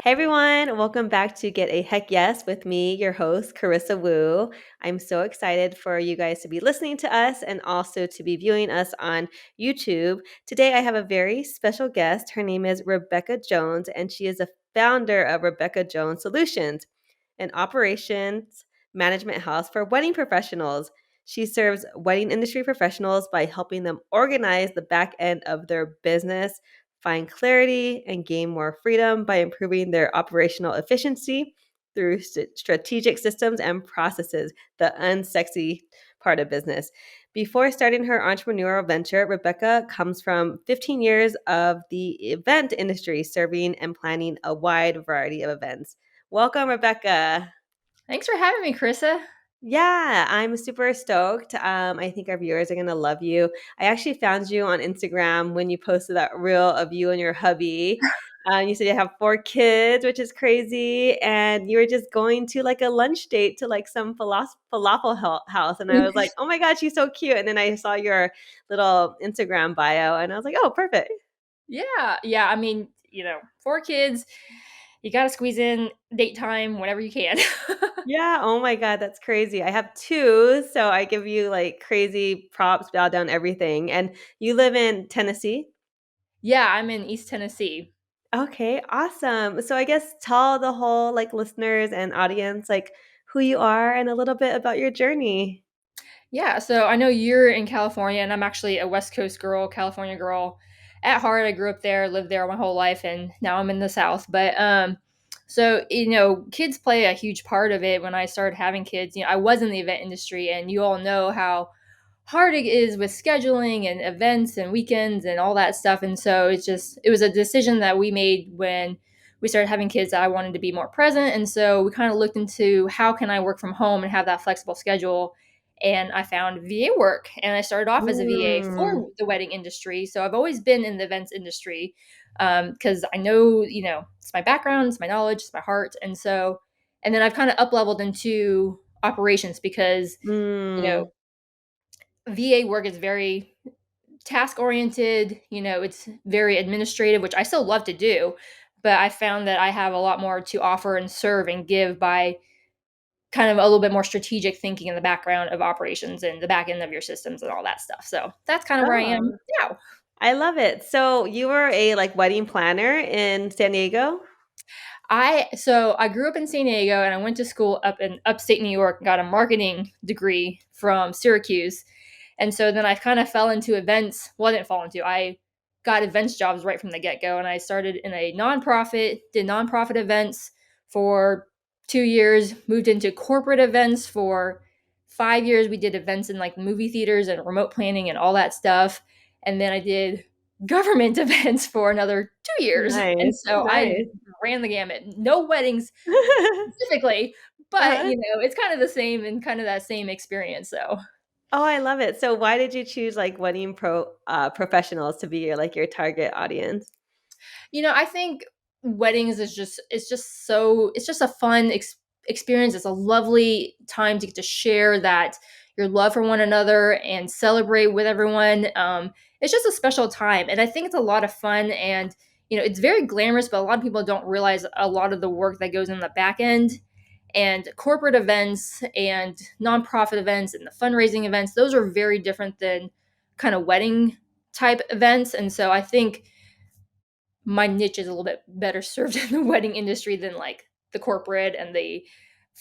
Hi, everyone. Welcome back to Get a Heck Yes with me, your host, Carissa Wu. I'm so excited for you guys to be listening to us and also to be viewing us on YouTube. Today, I have a very special guest. Her name is Rebecca Jones, and she is the founder of Rebecca Jones Solutions, an operations management house for wedding professionals. She serves wedding industry professionals by helping them organize the back end of their business, find clarity, and gain more freedom by improving their operational efficiency through strategic systems and processes, the unsexy part of business. Before starting her entrepreneurial venture, Rebecca comes from 15 years of the event industry, serving and planning a wide variety of events. Welcome, Rebecca. Thanks for having me, Carissa. Yeah, I'm super stoked. I think our viewers are gonna love you. I actually found you on Instagram when you posted that reel of you and your hubby. You said you have 4 kids, which is crazy, and you were just going to like a lunch date to like some house, and I was like, "Oh my God, she's so cute!" And then I saw your little Instagram bio, and I was like, "Oh, perfect." Yeah. I mean, 4 kids. You got to squeeze in date time whenever you can. Yeah. Oh my God, that's crazy. I have two, so I give you like crazy props, bow down everything. And you live in Tennessee? Yeah, I'm in East Tennessee. Okay, awesome. So I guess tell the whole like listeners and audience like who you are and a little bit about your journey. Yeah, so I know you're in California, and I'm actually a West Coast girl, California girl. At heart, I grew up there, lived there my whole life, and now I'm in the South. So kids play a huge part of it. When I started having kids, I was in the event industry, and you all know how hard it is with scheduling and events and weekends and all that stuff. And so it was a decision that we made when we started having kids that I wanted to be more present. And so we kind of looked into how can I work from home and have that flexible schedule. And I found VA work, and I started off as a VA Mm, for the wedding industry. So I've always been in the events industry because I know, it's my background, it's my knowledge, it's my heart. And then I've kind of up leveled into operations because, you know, mm. VA work is very task oriented, it's very administrative, which I still love to do, but I found that I have a lot more to offer and serve and give by kind of a little bit more strategic thinking in the background of operations and the back end of your systems and all that stuff. So that's kind of where I am Oh, now. I love it. So you were a like wedding planner in San Diego? I grew up in San Diego, and I went to school up in upstate New York and got a marketing degree from Syracuse. And so then I kind of fell into events. Well, I didn't fall into. I got events jobs right from the get go, and I started in a nonprofit, did nonprofit events for 2 years, moved into corporate events for 5 years. We did events in like movie theaters and remote planning and all that stuff. And then I did government events for another 2 years. And Nice, so I nice. ran the gamut. No weddings specifically, but Uh-huh. it's kind of the same and kind of that same experience. So Oh, I love it. So why did you choose like wedding professionals to be your like your target audience? I think weddings is just it's just a fun experience. It's a lovely time to get to share that your love for one another and celebrate with everyone. It's just a special time, and I think it's a lot of fun. And it's very glamorous, but a lot of people don't realize a lot of the work that goes in the back end. And corporate events and nonprofit events and the fundraising events, those are very different than kind of wedding type events. And so I think my niche is a little bit better served in the wedding industry than like the corporate and the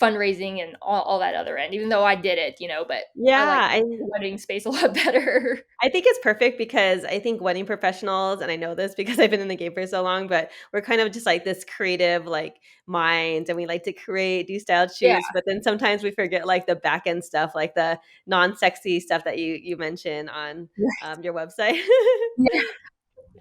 fundraising and all that other end, even though I did it, but I like Yeah, the wedding space a lot better. I think it's perfect because I think wedding professionals, and I know this because I've been in the game for so long, but we're kind of just like this creative like minds and we like to create, do style Yeah. shoots, but then sometimes we forget like the back end stuff, like the non-sexy stuff that you mentioned on your website. Yeah.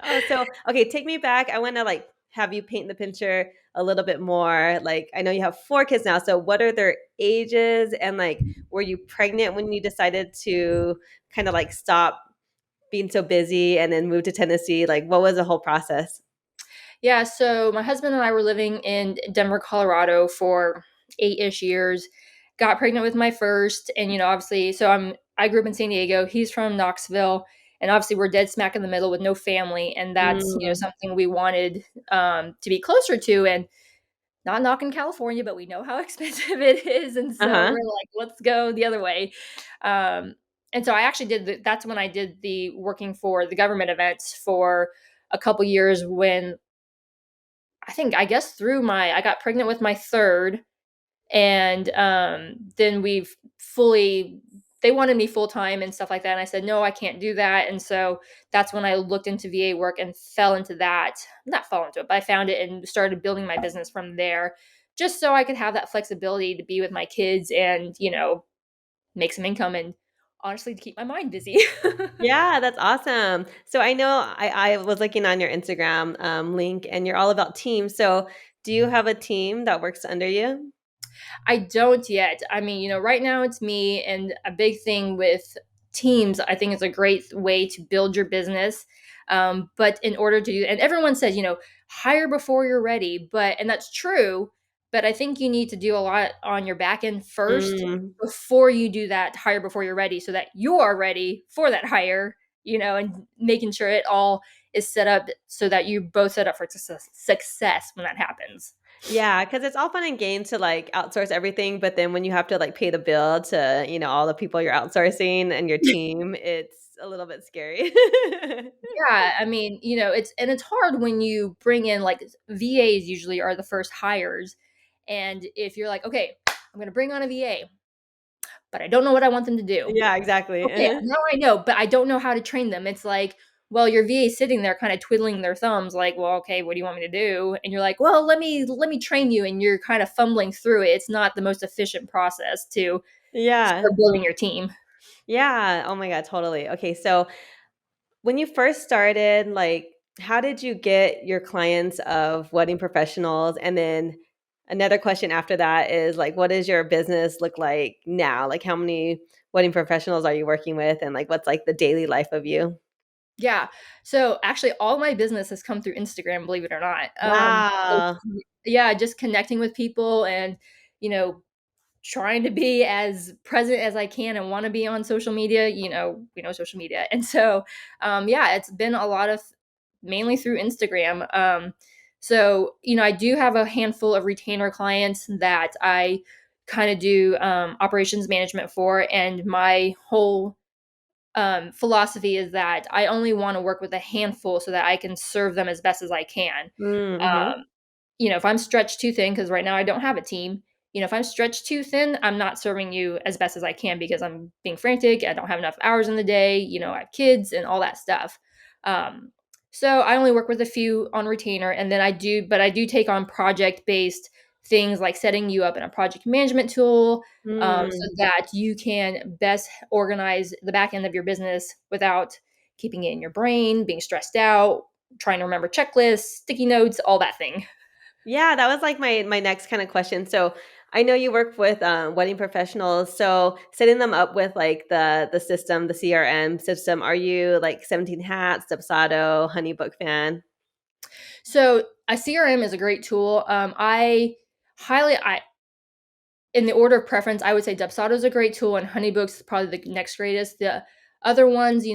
Oh, so okay, take me back. I want to like have you paint the picture a little bit more. Like I know you have 4 kids now, so what are their ages and like were you pregnant when you decided to kind of like stop being so busy and then move to Tennessee? Like what was the whole process? Yeah, so my husband and I were living in Denver, Colorado for 8-ish years. Got pregnant with my first, and obviously, I grew up in San Diego. He's from Knoxville, and obviously, we're dead smack in the middle with no family, and that's Mm, something we wanted to be closer to. And not knocking California, but we know how expensive it is, and so Uh-huh. we're like, "Let's go the other way." Um, and so I actually that's when I did the working for the government events for a couple years when I guess through my I got pregnant with my 3rd, and, then we've fully they wanted me full time and stuff like that, and I said, "No, I can't do that," and so that's when I looked into VA work and fell into that. Not fell into it, but I found it and started building my business from there, just so I could have that flexibility to be with my kids and, make some income and honestly to keep my mind busy. Yeah, that's awesome. So I know I was looking on your Instagram, link, and you're all about teams. So do you have a team that works under you? I don't yet. I mean, right now it's me, and a big thing with teams, I think it's a great way to build your business. But in order to do, and everyone says, hire before you're ready, and that's true. But I think you need to do a lot on your back end first Mm. before you do that hire before you're ready, so that you are ready for that hire, and making sure it all is set up so that you both set up for success when that happens. Yeah, because it's all fun and games to like outsource everything, but then when you have to like pay the bill to, all the people you're outsourcing and your team, it's a little bit scary. Yeah, I mean, it's hard when you bring in like VAs usually are the first hires. And if you're like, okay, I'm gonna bring on a VA, but I don't know what I want them to do. Yeah, exactly. Okay, now I know, but I don't know how to train them. It's like, well, your VA is sitting there kind of twiddling their thumbs, like, well, okay, what do you want me to do? And you're like, well, let me train you, and you're kind of fumbling through it. It's not the most efficient process to Yeah. start building your team. Yeah. Oh my God, totally. Okay, so when you first started, like, how did you get your clients of wedding professionals? And then another question after that is like, what does your business look like now? Like, how many wedding professionals are you working with? And like, what's like the daily life of you? Yeah. So actually all my business has come through Instagram, believe it or not. Wow. Yeah, just connecting with people and, you know, trying to be as present as I can and want to be on social media, we know social media. And so yeah, it's been a lot of mainly through Instagram. So, I do have a handful of retainer clients that I kind of do operations management for, and my whole philosophy is that I only want to work with a handful so that I can serve them as best as I can. Mm-hmm. Um, if I'm stretched too thin, because right now I don't have a team, if I'm stretched too thin, I'm not serving you as best as I can because I'm being frantic. I don't have enough hours in the day. I have kids and all that stuff. Um, so I only work with a few on retainer, and then I do take on project based things like setting you up in a project management tool, so Mm. that you can best organize the back end of your business without keeping it in your brain, being stressed out, trying to remember checklists, sticky notes, all that thing. Yeah, that was like my next kind of question. So I know you work with wedding professionals. So setting them up with like the system, the CRM system. Are you like 17 Hats, Dubsado, Honeybook fan? So a CRM is a great tool. I in the order of preference, I would say Dubsado is a great tool, and Honeybook's is probably the next greatest. The other ones,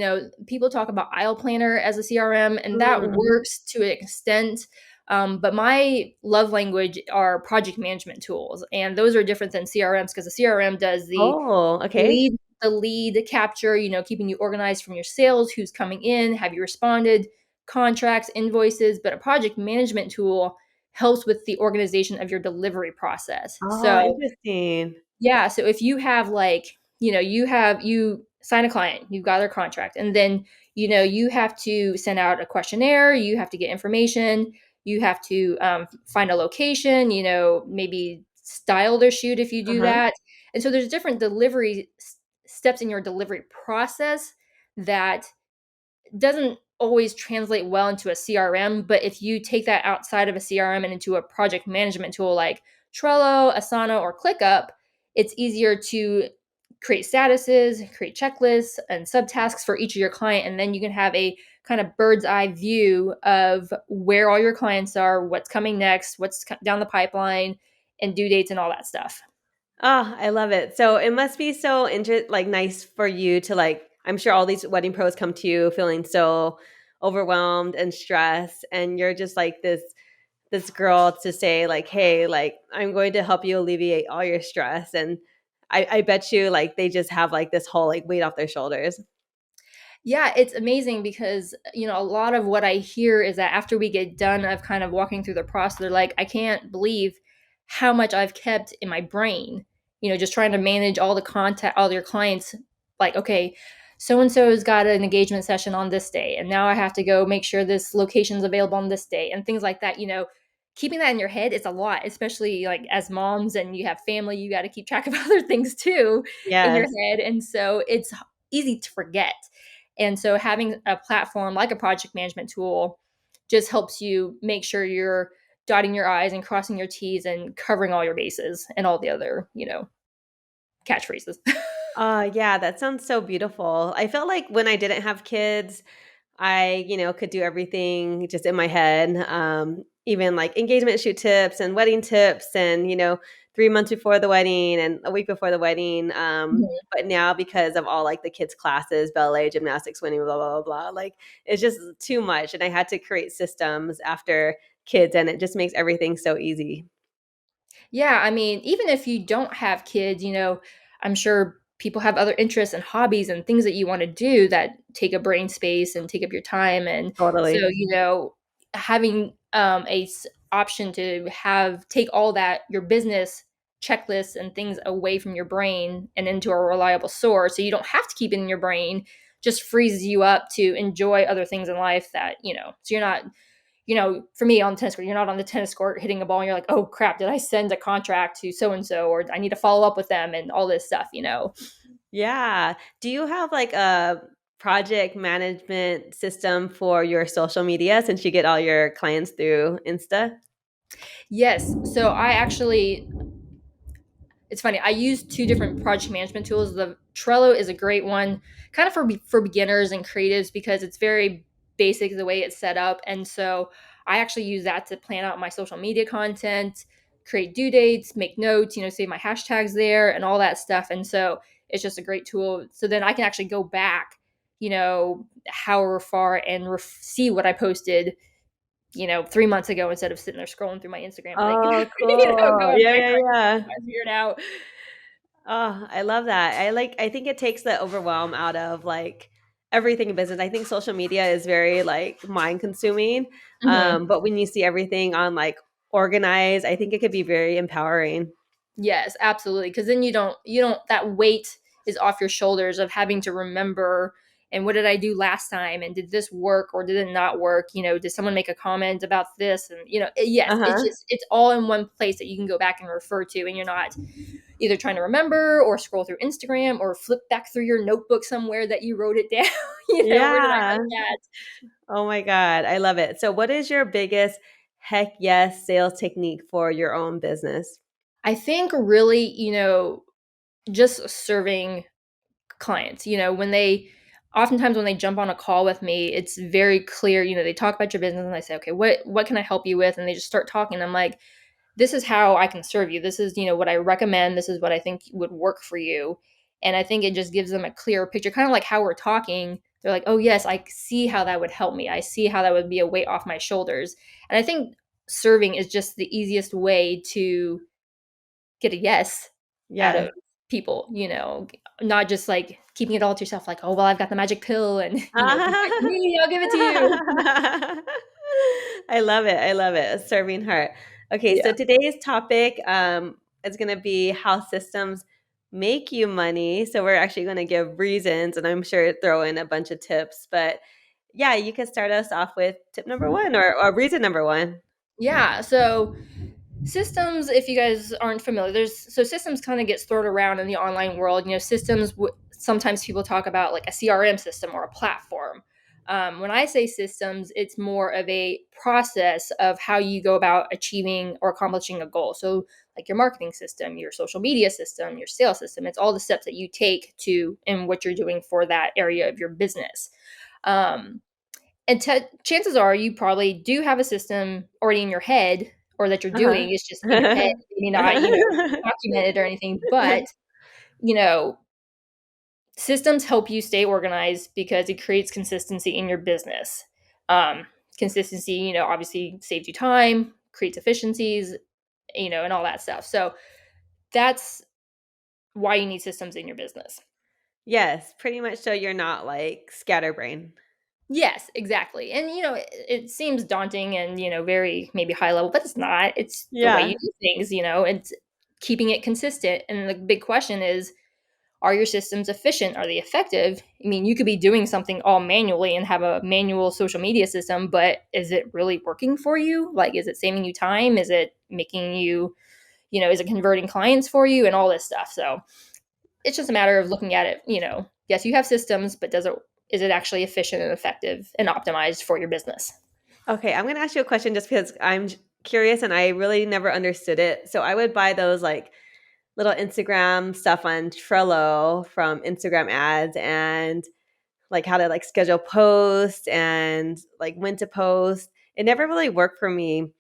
people talk about Aisle Planner as a CRM, and that Mm-hmm. works to an extent. But my love language are project management tools, and those are different than CRMs because the CRM does Oh, okay. the lead capture, keeping you organized from your sales, who's coming in, have you responded, contracts, invoices. But a project management tool helps with the organization of your delivery process. Oh, So interesting. yeah, so if you have like, you sign a client, you've got their contract, and then, you have to send out a questionnaire, you have to get information, you have to find a location, maybe style their shoot if you do Uh-huh. that. And so there's different delivery steps in your delivery process that doesn't always translate well into a CRM, but if you take that outside of a CRM and into a project management tool like Trello, Asana, or ClickUp, it's easier to create statuses, create checklists, and subtasks for each of your client, and then you can have a kind of bird's eye view of where all your clients are, what's coming next, what's down the pipeline, and due dates and all that stuff. Oh, I love it. So it must be so like nice for you to like, I'm sure all these wedding pros come to you feeling so overwhelmed and stressed, and you're just like this this girl to say like, hey, like I'm going to help you alleviate all your stress. And I bet you like they just have like this whole like weight off their shoulders. Yeah, it's amazing because, a lot of what I hear is that after we get done of kind of walking through the process, they're like, I can't believe how much I've kept in my brain, just trying to manage all the contact, all your clients. Like, okay, so and so's got an engagement session on this day, and now I have to go make sure this location's available on this day, and things like that. Keeping that in your head is a lot, especially like as moms and you have family, you got to keep track of other things too in your Yes. head. And so it's easy to forget. And so having a platform like a project management tool just helps you make sure you're dotting your I's and crossing your T's and covering all your bases and all the other, catchphrases. Yeah, that sounds so beautiful. I felt like when I didn't have kids, I, could do everything just in my head. Even like engagement shoot tips and wedding tips and, 3 months before the wedding and a week before the wedding. Mhm. But now because of all like the kids' classes, ballet, gymnastics, swimming, blah, blah, blah, blah, like it's just too much. And I had to create systems after kids and it just makes everything so easy. Yeah, I mean, even if you don't have kids, I'm sure people have other interests and hobbies and things that you want to do that take up brain space and take up your time. And so, Totally. having option to have take all that your business checklists and things away from your brain and into a reliable source, so you don't have to keep it in your brain, just frees you up to enjoy other things in life that so you're not, for me on the tennis court, you're not on the tennis court hitting a ball and you're like, oh crap, did I send a contract to so and so, or I need to follow up with them and all this stuff. Yeah. Do you have like a project management system for your social media since you get all your clients through Insta? Yes. So I actually, it's funny. I use two different project management tools. The Trello is a great one, kind of for beginners and creatives because it's very basic the way it's set up. And so I actually use that to plan out my social media content, create due dates, make notes, save my hashtags there and all that stuff. And so it's just a great tool. So then I can actually go back, however far and see what I posted 3 months ago instead of sitting there scrolling through my Instagram, like, Oh, cool. going Yeah, back yeah, trying yeah. to figure it out. Oh, I love that. I think it takes the overwhelm out of like everything in business. I think social media is very like mind consuming. Mhm. But when you see everything on like organized, I think it could be very empowering. Yes, absolutely. Because then you don't that weight is off your shoulders of having to remember, and what did I do last time, and did this work or did it not work? Did someone make a comment about this? And yes, it's Uh-huh. just it's all in one place that you can go back and refer to, and you're not either trying to remember or scroll through Instagram or flip back through your notebook somewhere that you wrote it down. Where did I Yeah. write that? Oh my God, I love it. So what is your biggest heck yes sales technique for your own business? I think really, just serving clients, when they oftentimes when they jump on a call with me, it's very clear, they talk about your business and I say, okay, what can I help you with? And they just start talking. I'm like, this is how I can serve you. This is, what I recommend. This is what I think would work for you. And I think it just gives them a clearer picture, kind of like how we're talking. They're like, oh, yes, I see how that would help me. I see how that would be a weight off my shoulders. And I think serving is just the easiest way to get a yes out Yes. of people, not just like keeping it all to yourself, like, oh, well, I've got the magic pill and, come back to me, I'll give it to you. I love it. I love it. A serving heart. Okay, Yeah. so today's topic is going to be how systems make you money. So we're actually going to give reasons, and I'm sure throw in a bunch of tips. But yeah, you can start us off with tip number one or reason number one. Yeah. So systems, if you guys aren't familiar, systems kind of gets thrown around in the online world. Systems, sometimes people talk about like a CRM system or a platform. When I say systems, it's more of a process of how you go about achieving or accomplishing a goal. So, like your marketing system, your social media system, your sales system, it's all the steps that you take to and what you're doing for that area of your business. Um, and chances are you probably do have a system already in your head, or that you're Uh-huh. doing. It's just in your head, maybe not, documented or anything. But, you know, systems help you stay organized because it creates consistency in your business. Um, Consistency, obviously saves you time, creates efficiencies, and all that stuff. So that's why you need systems in your business. Yes, pretty much so you're not like scatterbrain. Yes, exactly. And it seems daunting and very maybe high level, but it's not. It's the way you Yeah. do things. It's keeping it consistent. And the big question is, are your systems efficient? Are they effective? I mean, you could be doing something all manually and have a manual social media system, but is it really working for you? Like, is it saving you time? Is it making you, is it converting clients for you and all this stuff? So it's just a matter of looking at it, yes, you have systems, but is it actually efficient and effective and optimized for your business? Okay, I'm gonna ask you a question just because curious and I really never understood it. So I would buy those like little Instagram stuff on Trello from Instagram ads and like how to like schedule posts and like when to post. It never really worked for me.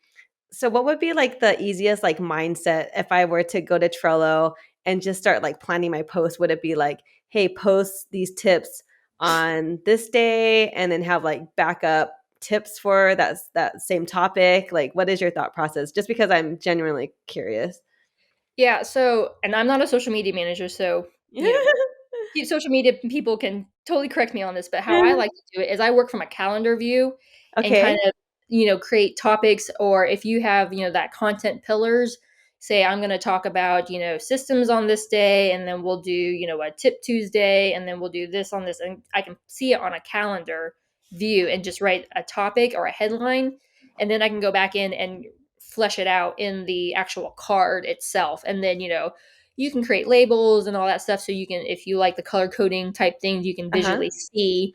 So what would be like the easiest like mindset if I were to go to Trello and just start like planning my post? Would it be like, hey, post these tips on this day and then have like backup tips for that same topic? Like what is your thought process? Just because I'm genuinely curious. Yeah, so and I'm not a social media manager, so social media people can totally correct me on this, but how I like to do it is I work from a calendar view and kind Okay. of, create topics, or if you have, that content pillars, say I'm going to talk about, systems on this day, and then we'll do, a tip Tuesday, and then we'll do this on this, and I can see it on a calendar view and just write a topic or a headline, and then I can go back in and flesh it out in the actual card itself, and then, you can create labels and all that stuff, so you can, if you like the color coding type things, you can Uh-huh. visually see,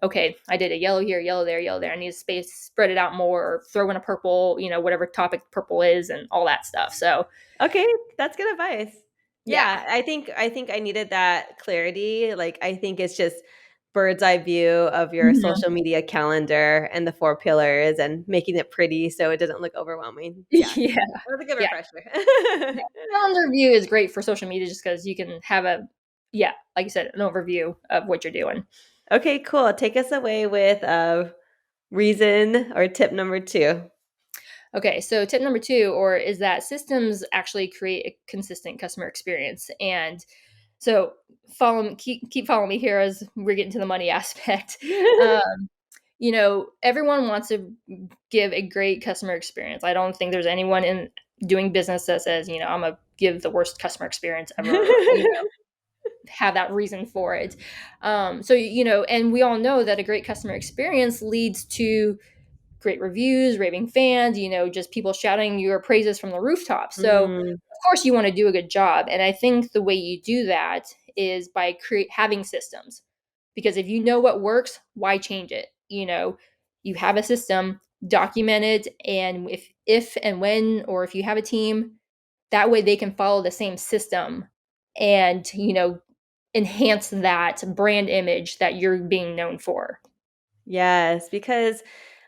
okay, I did a yellow here, yellow there, yellow there, I need to space spread it out more, or throw in a purple, whatever topic purple is, and all that stuff. So Okay, that's good advice. yeah. Yeah, I think I needed that clarity. Like I think it's just bird's eye view of your Mhm. social media calendar and the four pillars and making it pretty so it doesn't look overwhelming. Yeah. Yeah, That was a good yeah, refresher. calendar view is great for social media just because you can have yeah, like you said, an overview of what you're doing. Okay, cool. Take us away with reason or tip number 2. Okay, so tip number two, or is that systems actually create a consistent customer experience. And so keep following me here as we're getting to the money aspect. Um, everyone wants to give a great customer experience. I don't think there's anyone in doing business that says, I'm gonna give the worst customer experience ever, have that reason for it. So, and we all know that a great customer experience leads to great reviews, raving fans, just people shouting your praises from the rooftops. So, Mm, of course, you want to do a good job. And I think the way you do that is by having systems. Because if you know what works, why change it? You have a system, document it, and if and when, or if you have a team, that way they can follow the same system and, enhance that brand image that you're being known for. yes, because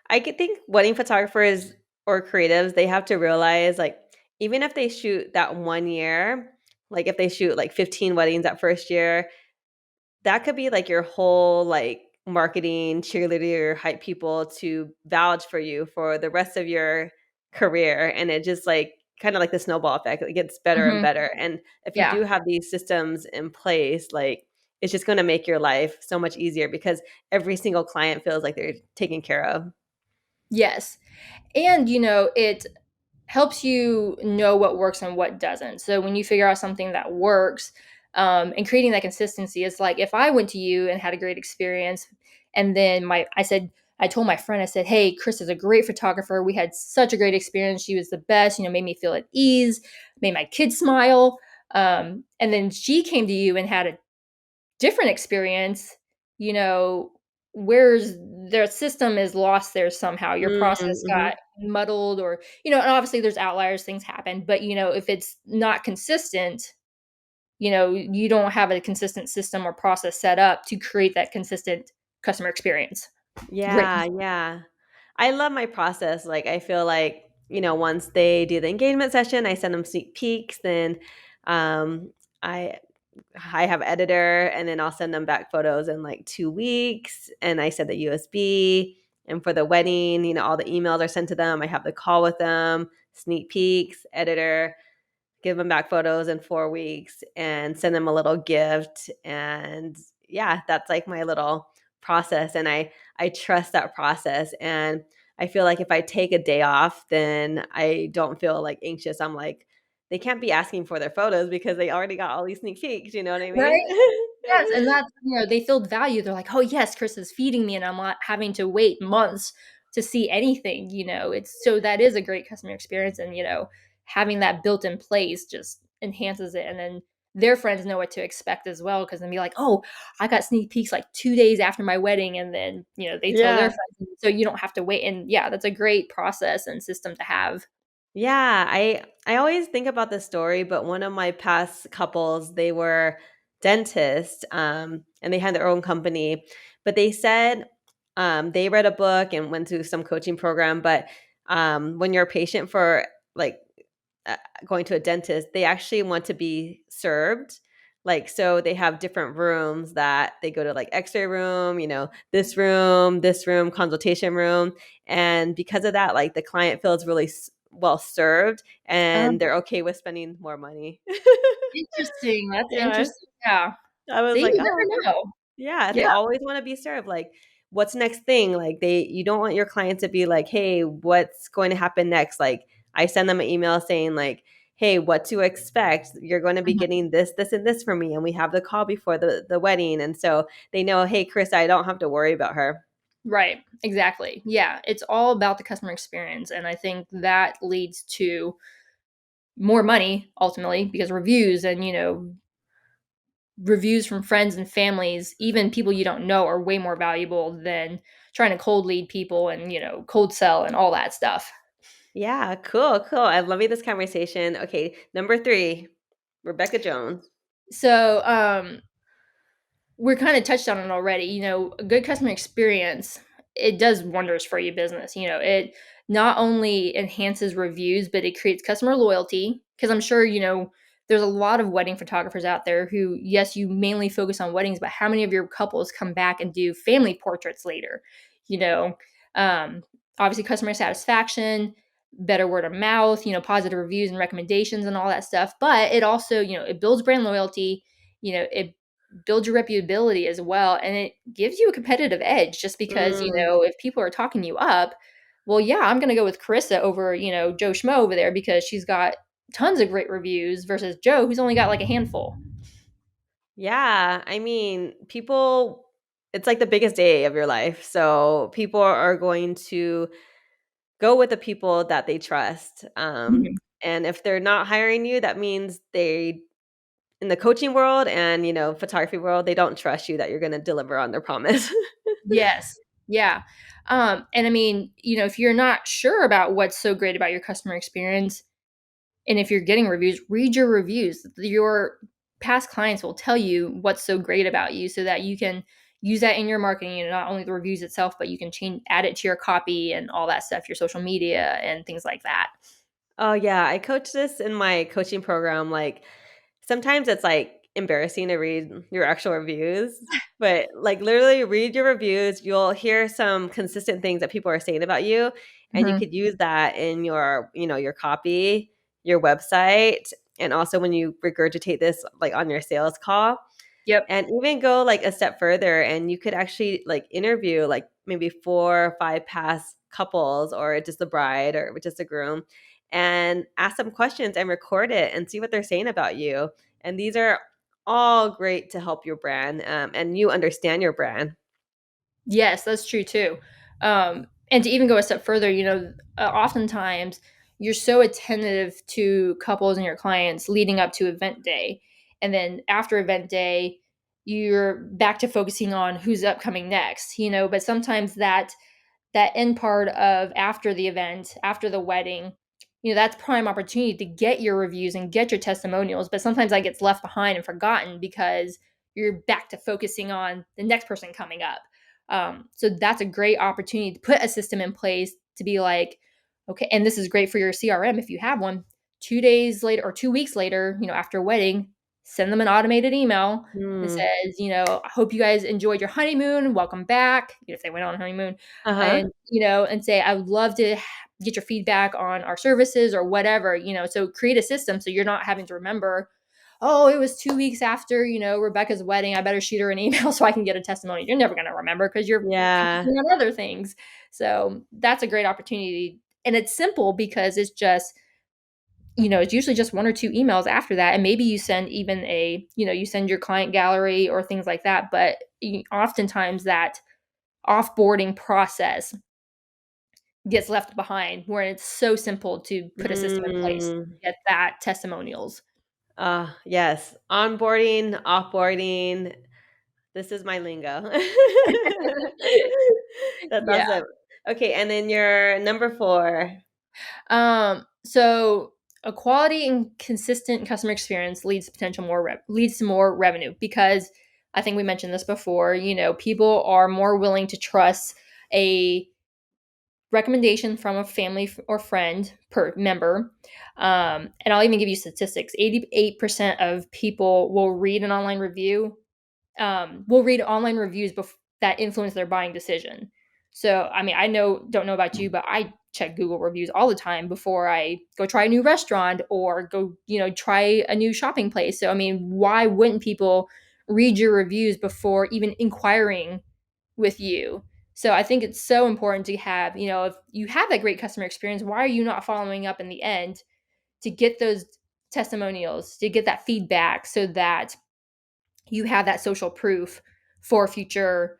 I could think wedding photographers or creatives, they have to realize like even if they shoot that 1 year, like if they shoot like 15 weddings that first year, that could be like your whole like marketing cheerleader hype people to vouch for you for the rest of your career. And it just like kind of like the snowball effect. It gets better and Mhm. better. And if you Yeah. do have these systems in place, like it's just going to make your life so much easier because every single client feels like they're taken care of. Yes. And, it helps you know what works and what doesn't. So when you figure out something that works, and creating that consistency, it's like if I went to you and had a great experience, and then I told my friend, I said, "Hey, Chris is a great photographer. We had such a great experience. She was the best. Made me feel at ease, made my kids smile." And then she came to you and had a different experience, you know, where's their system is lost there somehow. Your process Mm-hmm. got muddled, or, and obviously there's outliers, things happen, but if it's not consistent, you don't have a consistent system or process set up to create that consistent customer experience. Great. Yeah, yeah. I love my process. Like, I feel like, once they do the engagement session, I send them sneak peeks. Then, um, I I have editor, and then I'll send them back photos in like 2 weeks. And I send the USB, And for the wedding, all the emails are sent to them. I have the call with them, sneak peeks, editor, give them back photos in 4 weeks and send them a little gift. And yeah, that's like my little process. And I trust that process. And I feel like if I take a day off, then I don't feel like anxious. I'm like, they can't be asking for their photos because they already got all these sneak peeks. You know what I mean? Right? Yes, and that's, they feel value. They're like, "Oh, yes, Chris is feeding me, and I'm not having to wait months to see anything," It's so that is a great customer experience, and, having that built in place just enhances it, and then their friends know what to expect as well, because 'cause they'll be like, "Oh, I got sneak peeks, like, 2 days after my wedding," and then, they tell their Yeah. friends, so you don't have to wait, and yeah, that's a great process and system to have. Yeah, I always think about this story, but one of my past couples, they were dentists, and they had their own company, but they said they read a book and went through some coaching program, but when you're a patient for like uh, going to a dentist, they actually want to be served. Like, so they have different rooms that they go to, like X-ray room, this room, consultation room. And because of that, like the client feels really well served and Oh, they're okay with spending more money. interesting, that's Yeah. interesting, yeah. I was See, like, you oh, never okay. know. Yeah, they Yeah. always wanna be served, like, what's next thing? Like, you don't want your client to be like, "Hey, what's going to happen next?" Like, I send them an email saying like, "Hey, what to expect? You're gonna be Mhm. getting this, this, and this from me," and we have the call before the wedding, and so they know, "Hey, Chris, I don't have to worry about her." Right, exactly. Yeah, it's all about the customer experience, and I think that leads to more money ultimately because reviews and, reviews from friends and families, even people you don't know, are way more valuable than trying to cold lead people and, cold sell and all that stuff. Yeah, cool, cool. I'm loving this conversation. Okay, number 3, Rebecca Jones. So, we're kind of touched on it already. A good customer experience, it does wonders for your business. It not only enhances reviews, but it creates customer loyalty. Because I'm sure, there's a lot of wedding photographers out there who, yes, you mainly focus on weddings, but how many of your couples come back and do family portraits later? You know, um, Obviously, customer satisfaction, better word of mouth, positive reviews and recommendations and all that stuff. But it also, it builds brand loyalty. It build your reputability as well, and it gives you a competitive edge just because, Mm. if people are talking you up, well, yeah, I'm gonna go with Carissa over, Joe Schmo over there because she's got tons of great reviews versus Joe, who's only got like a handful. Yeah, I mean, people it's like the biggest day of your life. So people are going to go with the people that they trust. Mhm. And if they're not hiring you, that means they in the coaching world and, photography world, they don't trust you that you're going to deliver on their promise. Yes. Yeah. And I mean, if you're not sure about what's so great about your customer experience, and if you're getting reviews, read your reviews. Your past clients will tell you what's so great about you so that you can use that in your marketing, not only the reviews itself, but you can add it to your copy and all that stuff, your social media and things like that. Oh, yeah, I coach this in my coaching program, like, sometimes it's, like, embarrassing to read your actual reviews, but, like, literally read your reviews, you'll hear some consistent things that people are saying about you, and you Mhm. could use that in your copy, your website, and also when you regurgitate this, like, on your sales call. Yep. And even go, like, a step further, and you could actually, like, interview, like, maybe 4 or 5 past couples or just the bride or just the groom, and ask them questions and record it and see what they're saying about you. And these are all great to help your brand, and you understand your brand. Yes, that's true too. And to even go a step further, oftentimes you're so attentive to couples and your clients leading up to event day. And then after event day, you're back to focusing on who's upcoming next, but sometimes that end part of after the event, after the wedding, that's prime opportunity to get your reviews and get your testimonials. But sometimes that gets left behind and forgotten because you're back to focusing on the next person coming up. So that's a great opportunity to put a system in place to be like, okay, and this is great for your CRM if you have one. 2 days later or 2 weeks later, after a wedding, send them an automated email that Mm. says, I hope you guys enjoyed your honeymoon. Welcome back, if they went on a honeymoon, Uh-huh. and and say, I would love to get your feedback on our services or whatever. So create a system so you're not having to remember, oh, it was 2 weeks after, Rebecca's wedding. I better shoot her an email so I can get a testimony. You're never going to remember because you're Yeah. focusing on other things. So that's a great opportunity. And it's simple because it's just, it's usually just one or two emails after that. And maybe you send even you send your client gallery or things like that. But oftentimes that offboarding process gets left behind where it's so simple to put a system in place to Mm. get that testimonials. Yes. Onboarding, offboarding. This is my lingo. That's Yeah. awesome. Okay, and then your number 4. So a quality and consistent customer experience leads to more revenue because I think we mentioned this before. People are more willing to trust a recommendation from a family or friend per member. And I'll even give you statistics. 88% of people will read online reviews that influence their buying decision. So, I mean, don't know about you, but I check Google reviews all the time before I go try a new restaurant or go, try a new shopping place. So, I mean, why wouldn't people read your reviews before even inquiring with you? So, I think it's so important to have, if you have that great customer experience, why are you not following up in the end to get those testimonials, to get that feedback so that you have that social proof for future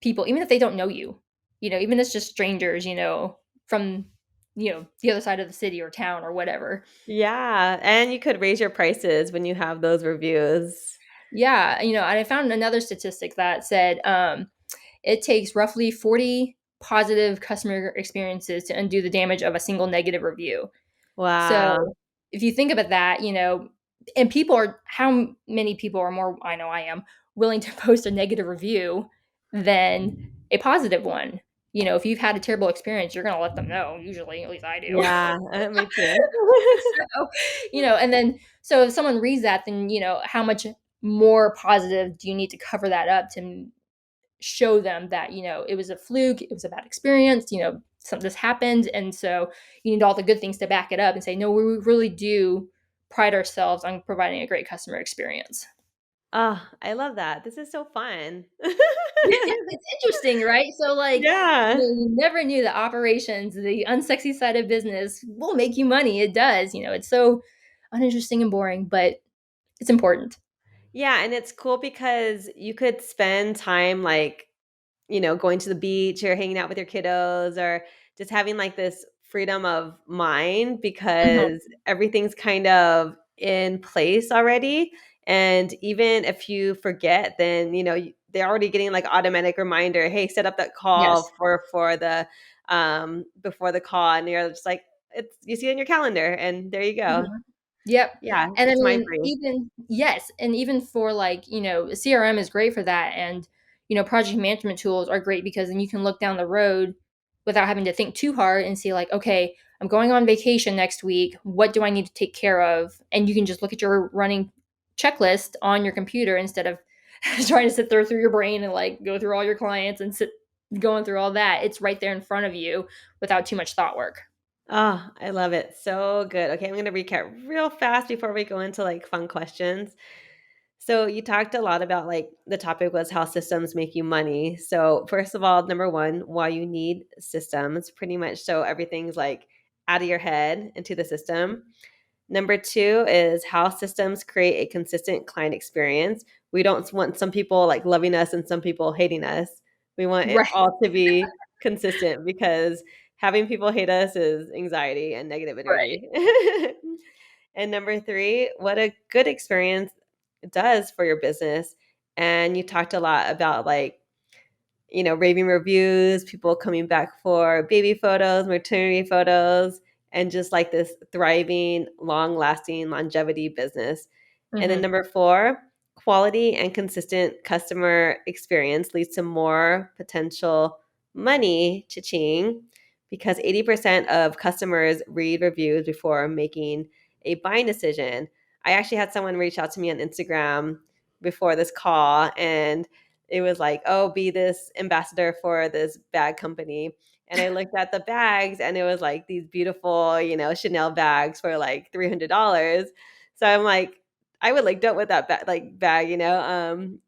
people, even if they don't know you, even if it's just strangers, from, the other side of the city or town or whatever. Yeah, and you could raise your prices when you have those reviews. Yeah. And I found another statistic that said it takes roughly 40 positive customer experiences to undo the damage of a single negative review. Wow. So if you think about that, and how many people are more, I know I am, willing to post a negative review than a positive one. If you've had a terrible experience, you're going to let them know, usually, at least I do. Yeah, me too. So, and then, so if someone reads that, then, how much more positive do you need to cover that up to show them that it was a fluke, it was a bad experience, something this happened, and so you need all the good things to back it up and say, no, we really do pride ourselves on providing a great customer experience. Oh, I love that. This is so fun. It's interesting, right? So, like, Yeah. you never knew that operations, the unsexy side of business, will make you money. It does. It's so uninteresting and boring, but it's important. Yeah, and it's cool because you could spend time, like, going to the beach or hanging out with your kiddos or just having like this freedom of mind Mhm. because everything's kind of in place already. And even if you forget, then they're already getting like automatic reminder, hey, set up that call Yes. for the before the call, and you're just like, it's you see it in your calendar, and there you go. Mhm. Yep. Yeah, And I it's mind mean, free. even yes, and even for like, CRM is great for that. And, project management tools are great because then you can look down the road without having to think too hard and see like, okay, I'm going on vacation next week. What do I need to take care of? And you can just look at your running checklist on your computer instead of trying to sit there through your brain and like go through all your clients and sit going through all that. It's right there in front of you without too much thought work. Oh, I love it. So good. Okay, I'm going to recap real fast before we go into like fun questions. So, you talked a lot about like the topic was how systems make you money. So, first of all, number 1, why you need systems, pretty much so everything's like out of your head into the system. Number 2 is how systems create a consistent client experience. We don't want some people like loving us and some people hating us. We want it Right. all to be consistent because having people hate us is anxiety and negative Right. energy. And number 3, what a good experience does for your business. And you talked a lot about like raving reviews, people coming back for baby photos, maternity photos, and just like this thriving, long lasting longevity business. And then Mhm. number 4, quality and consistent customer experience leads to more potential money, cha-ching, because 80% of customers read reviews before making a buying decision. I actually had someone reach out to me on Instagram before this call, and it was like, "Oh, be this ambassador for this bag company." And I looked at the bags, and it was like these beautiful, Chanel bags for like $300. So I'm like, I would like dope with that bag.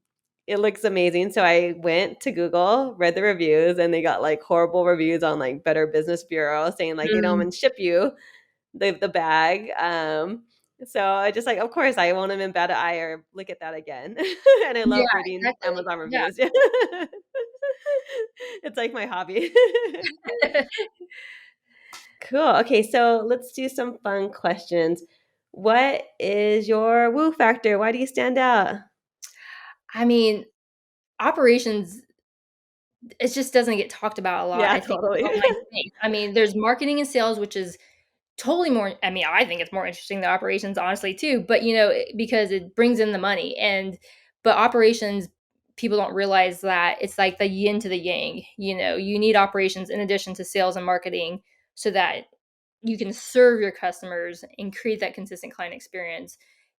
It looks amazing. So I went to Google, read the reviews, and they got like horrible reviews on like Better Business Bureau saying like they don't Mm, even ship you the bag. So I just like, of course, I won't even bat an eye or look at that again. And I yeah, love reading exactly. Amazon Yeah. reviews. It's like my hobby. Cool. Okay, so let's do some fun questions. What is your woo factor? Why do you stand out? I mean, operations, it just doesn't get talked about a lot, Yeah, I think, in totally. the online space. I mean, there's marketing and sales, which is totally more, I mean, I think it's more interesting than operations, honestly, too, but, because it brings in the money, but operations, people don't realize that it's like the yin to the yang, you need operations in addition to sales and marketing so that you can serve your customers and create that consistent client experience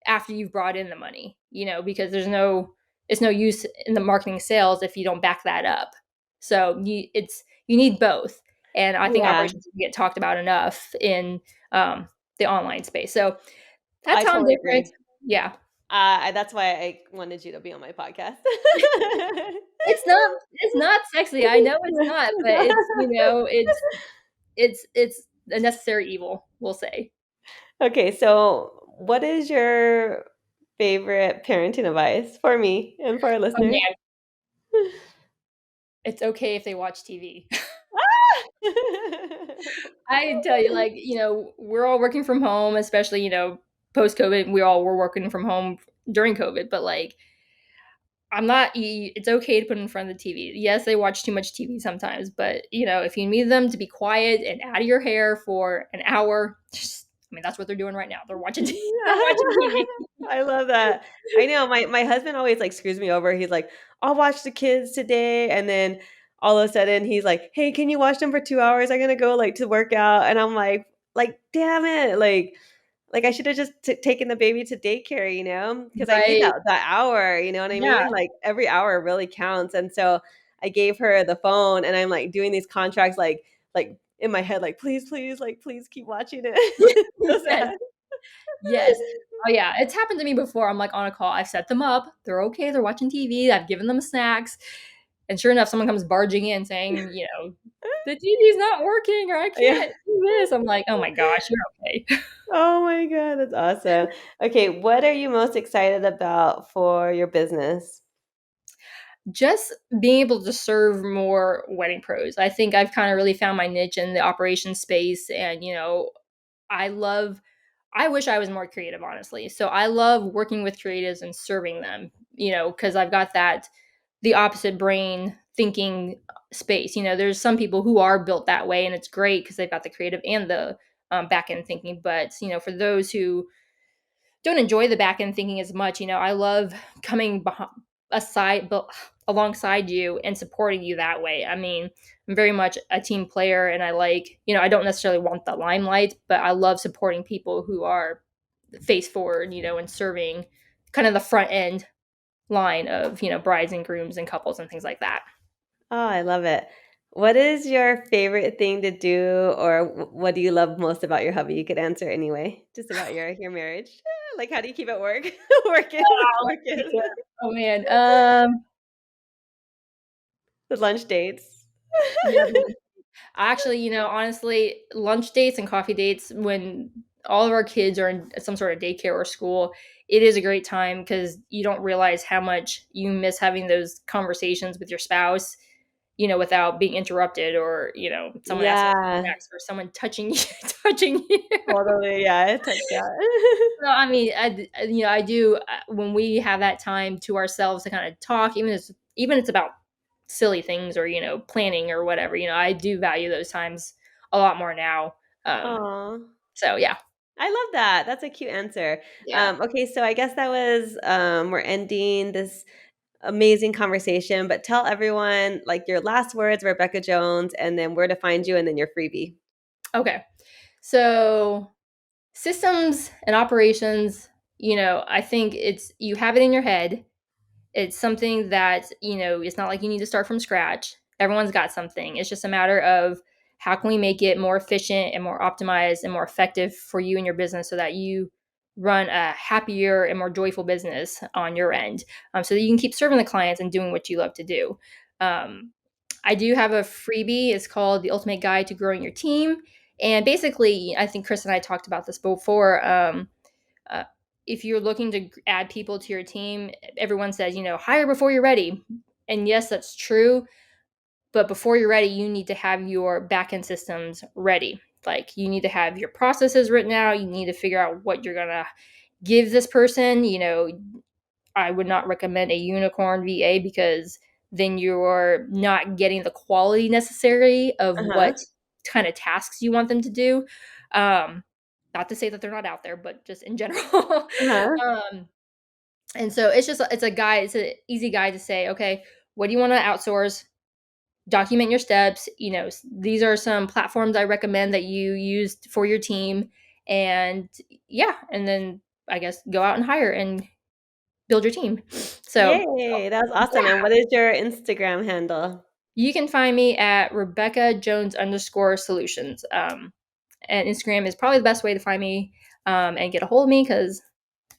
after you've brought in the money, because it's no use in the marketing sales if you don't back that up. So you need both. And I think Yeah, operations get talked about enough in the online space. So that's I how I'm totally different. agree. Yeah. That's why I wanted you to be on my podcast. It's not sexy. I know it's not, but it's a necessary evil, we'll say. Okay, so what is your favorite parenting advice for me and for our Oh listeners? man, it's okay if they watch TV. I tell you, like, we're all working from home, especially, post COVID. We all were working from home during COVID, but like, it's okay to put in front of the TV. Yes, they watch too much TV sometimes, but if you need them to be quiet and out of your hair for an hour, I mean, that's what they're doing right now. They're watching, they're watching TV. I love that. I know my husband always like screws me over. He's like, "I'll watch the kids today," and then all of a sudden he's like, "Hey, can you watch them for 2 hours? I'm gonna go like to work out," and I'm like, "Damn it!" Like I should have just taken the baby to daycare, because I need Right. that hour. You know what I Yeah. mean? Like every hour really counts, and so I gave her the phone, and I'm like doing these contracts, like in my head, like please, like please keep watching it. So Yes. sad. Yes. Oh yeah, it's happened to me before. I'm like on a call. I've set them up. They're okay. They're watching TV. I've given them snacks. And sure enough, someone comes barging in saying, the TV's not working or I Yeah. can't do this. I'm like, oh my gosh, you're okay. Oh my god, that's awesome. Okay, what are you most excited about for your business? Just being able to serve more wedding pros. I think I've kind of really found my niche in the operations space. And, I wish I was more creative, honestly. So I love working with creatives and serving them, because I've got the opposite brain thinking space. There's some people who are built that way, and it's great because they've got the creative and the back end thinking. But for those who don't enjoy the back end thinking as much, I love coming aside, but alongside you and supporting you that way. I mean, I'm very much a team player, and I like, I don't necessarily want the limelight, but I love supporting people who are face forward, and serving kind of the front end line of brides and grooms and couples and things like that. Oh, I love it. What is your favorite thing to do, or what do you love most about your hubby? You could answer anyway, just about your marriage. Like, how do you keep it working with Wow, 4 kids? oh man, The lunch dates. yeah, actually, honestly, lunch dates and coffee dates when all of our kids are in some sort of daycare or school, it is a great time because you don't realize how much you miss having those conversations with your spouse, without being interrupted or, someone asking Yeah, next or someone touching you, touching you. totally. Yeah, I touched that. So, I mean, I do when we have that time to ourselves to kind of talk, even it's about silly things or planning or whatever. I do value those times a lot more now. Um, Aw. so yeah, I love that. That's a cute answer. yeah. Okay, so I guess that was we're ending this amazing conversation, but tell everyone like your last words, Rebecca Jones, and then where to find you, and then your freebie. Okay. So systems and operations. I think you have it in your head. It's something that, it's not like you need to start from scratch. Everyone's got something. It's just a matter of how can we make it more efficient and more optimized and more effective for you and your business so that you run a happier and more joyful business on your end, so that you can keep serving the clients and doing what you love to do. Um, I do have a freebie. It's called The Ultimate Guide to Growing Your Team. And basically, I think Chris and I talked about this before. Uh, if you're looking to add people to your team, everyone says, hire before you're ready. And yes, that's true. But before you're ready, you need to have your backend systems ready. Like you need to have your processes written out. You need to figure out what you're going to give this person. I would not recommend a unicorn VA because then you're not getting the quality necessary of Uh-huh. what kind of tasks you want them to do. Um, Not to say that they're not out there, but just in general. Uh-huh. um, and so it's a guide. It's an easy guide to say, okay, what do you want to outsource? Document your steps. These are some platforms I recommend that you use for your team, and yeah, and then I guess go out and hire and build your team. So Yay, that was awesome. yeah, And what is your Instagram handle? you can find me at Rebecca Jones _solutions. And Instagram is probably the best way to find me, and get a hold of me because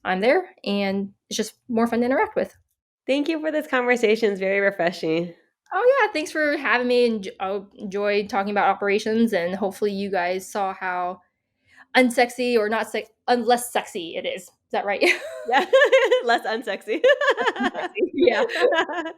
I'm there and it's just more fun to interact with. Thank you for this conversation. It's very refreshing. Oh yeah, thanks for having me, and I enjoyed talking about operations, and hopefully you guys saw how unsexy or not less sexy it is. Is that right? Yeah, less unsexy. Unsexy. Yeah.